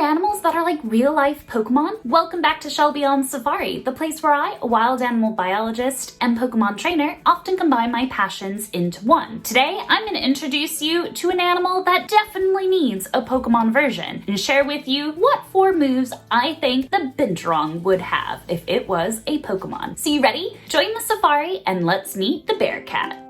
there animals that are like real-life Pokemon? Welcome back to Shelby on Safari, the place where I, a wild animal biologist and Pokemon trainer, often combine my passions into one. Today, I'm going to introduce you to an animal that definitely needs a Pokemon version and share with you what 4 moves I think the Binturong would have if it was a Pokemon. So you ready? Join the safari and let's meet the bear cat.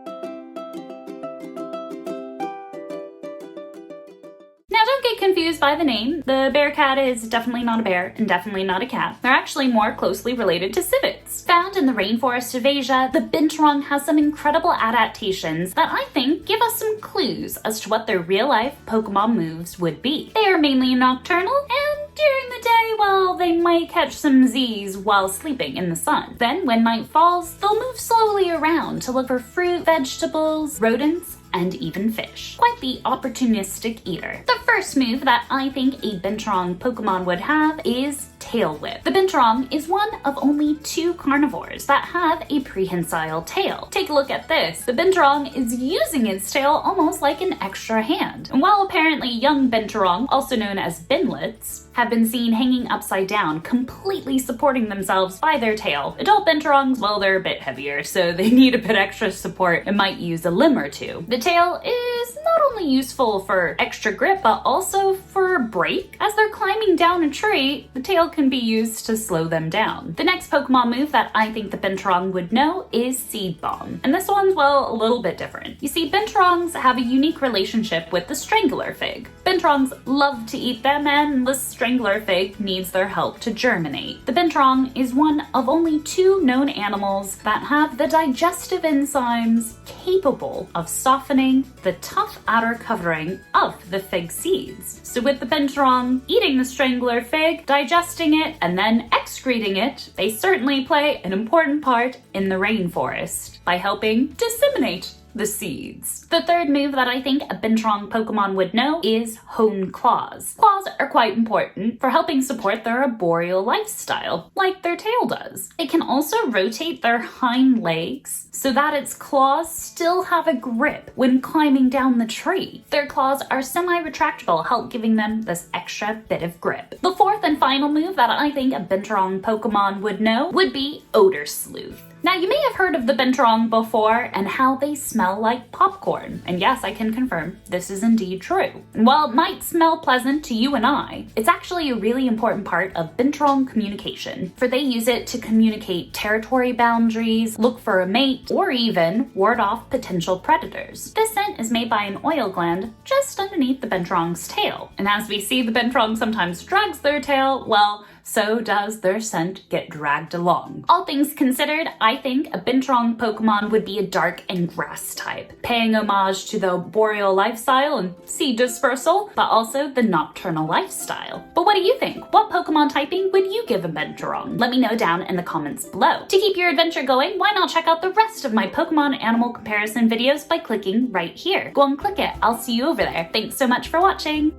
Now don't get confused by the name. The bear cat is definitely not a bear and definitely not a cat. They're actually more closely related to civets. Found in the rainforest of Asia, the Binturong has some incredible adaptations that I think give us some clues as to what their real-life Pokemon moves would be. They are mainly nocturnal and during the day, well, they might catch some Z's while sleeping in the sun. Then when night falls, they'll move slowly around to look for fruit, vegetables, rodents, and even fish. Quite the opportunistic eater. The first move that I think a Binturong Pokemon would have is Tail Whip. The Binturong is one of only 2 carnivores that have a prehensile tail. Take a look at this. The Binturong is using its tail almost like an extra hand. And while apparently young Binturong, also known as binlets, have been seen hanging upside down, completely supporting themselves by their tail, adult Binturongs, well, they're a bit heavier, so they need a bit extra support and might use a limb or 2. The tail is not only useful for extra grip, but also for a brake. As they're climbing down a tree, the tail can be used to slow them down. The next Pokemon move that I think the Binturong would know is Seed Bomb. And this one's, well, a little bit different. You see, Binturongs have a unique relationship with the Strangler Fig. Binturongs love to eat them, and the Strangler Fig needs their help to germinate. The Binturong is one of only 2 known animals that have the digestive enzymes capable of softening the tough outer covering of the fig seeds. So with the Binturong eating the Strangler Fig, digesting it, and then excreting it, they certainly play an important part in the rainforest by helping disseminate the seeds. The third move that I think a Binturong Pokemon would know is Hone Claws. Claws are quite important for helping support their arboreal lifestyle, like their tail does. It can also rotate their hind legs so that its claws still have a grip when climbing down the tree. Their claws are semi-retractable, help giving them this extra bit of grip. The fourth and final move that I think a Binturong Pokemon would know would be Odor Sleuth. Now, you may have heard of the Binturong before and how they smell like popcorn. And yes, I can confirm this is indeed true. And while it might smell pleasant to you and I, it's actually a really important part of Binturong communication, for they use it to communicate territory boundaries, look for a mate, or even ward off potential predators. This scent is made by an oil gland just underneath the Binturong's tail. And as we see, the Binturong sometimes drags their tail, well, so does their scent get dragged along. All things considered, I think a Binturong Pokemon would be a dark and grass type, paying homage to the arboreal lifestyle and seed dispersal, but also the nocturnal lifestyle. But what do you think? What Pokemon typing would you give a Binturong? Let me know down in the comments below. To keep your adventure going, why not check out the rest of my Pokemon animal comparison videos by clicking right here. Go and click it. I'll see you over there. Thanks so much for watching.